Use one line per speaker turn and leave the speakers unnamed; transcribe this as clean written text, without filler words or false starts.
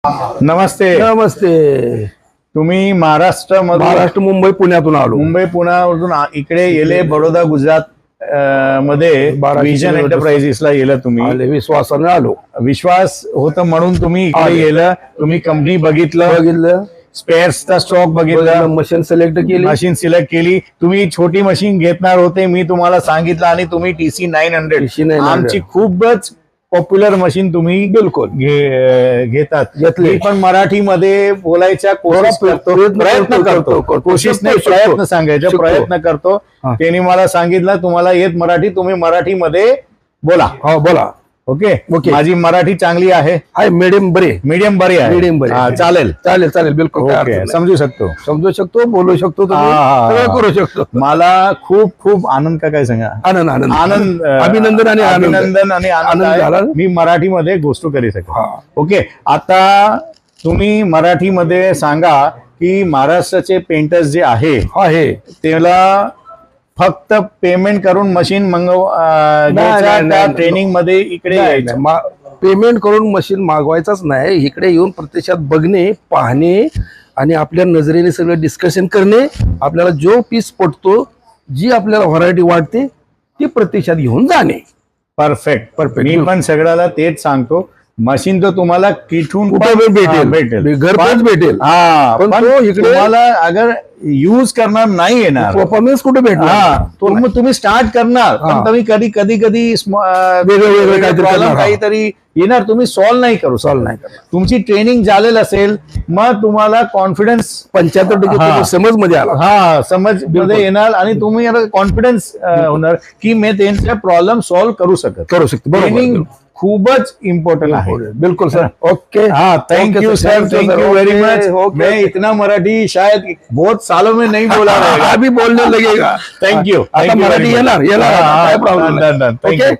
नमस्ते.
नमस्ते.
तुम्ही महाराष्ट्र
मुंबई पुण्यातून आलो.
मुंबई पुण्यावरून इकडे येले बडोदा गुजरात मध्ये विजन एंटरप्राइजेसला गेलं तुम्ही.
विश्वासाने आलो.
विश्वास होतं म्हणून तुम्ही इकडे गेलं. तुम्ही कंपनी बघितलं, स्पेअर्सचा स्टॉक बघितला,
मशीन सिलेक्ट केली,
मशीन सिलेक्ट केली. तुम्ही छोटी मशीन घेणार होते, मी तुम्हाला सांगितलं, आणि तुम्ही TC 900 आमची खूपच पॉप्युलर मशीन तुम्ही
बिलकुल
घेतात.
घेतली.
मी पण मराठीमध्ये बोलायचा प्रयत्न करतो सांगायचा प्रयत्न करतो. त्यांनी मला सांगितलं तुम्हाला येत मराठी, तुम्ही मराठीमध्ये बोला.
हो बोला.
ओके. माझी मराठी चांगली आहे.
मीडियम बरी आहे.
मीडियम बरी आहे. चालेल
चालेल चालेल बिलकुल.
समजू शकतो, बोलू शकतो,
सगळं करू शकतो.
मला खूप खूप आनंद काय सांगा.
आनंद अभिनंदन आणि
आनंद झाला. मी मराठीमध्ये गोष्ट करू शकतो. ओके. आता तुम्ही मराठीमध्ये सांगा की महाराष्ट्राचे पेंटर्स जे आहे त्याला फक्त पेमेंट करून मशीन ट्रेनिंग मध्ये इकडे
पेमेंट करून मशीन मागवायचाच नाही. इकडे येऊन प्रत्यक्षात बघणे, पाहणे आणि आपल्या नजरेने सगळं डिस्कशन करणे. आपल्याला जो पीस पटतो, जी आपल्याला व्हरायटी वाटते ती प्रत्यक्षात घेऊन जाणे.
परफेक्ट. मी पण सगळ्याला तेच सांगतो. मशीन तर तुम्हाला कुठून
भेटेल, घरपोच भेटेल.
पण तो इकडे तुम्हाला अगर यूज करणार नाही येणार,
परफॉर्मन्स कुठे भेटणार.
तुम्ही स्टार्ट करणार, पण तुम्ही कधी वेगवेगळे काहीतरी येणार, तुम्ही सॉल्व्ह नाही करू. तुमची ट्रेनिंग झालेली असेल, मग तुम्हाला कॉन्फिडन्स
75% समज मध्ये आला.
समज मध्ये येणार आणि तुम्ही कॉन्फिडन्स होणार की मी त्यांचा प्रॉब्लेम सॉल्व्ह करू शकतो. ट्रेनिंग खूबच इम्पोर्टेंट है.
बिल्कुल सर.
ओके. हाँ, thank you sir, thank you very much. मैं इतना मराठी शायद बहुत सालों में नहीं बोला रहेगा,
अभी बोलने लगेगा.
Thank you.
मराठी येणार.
Thank you.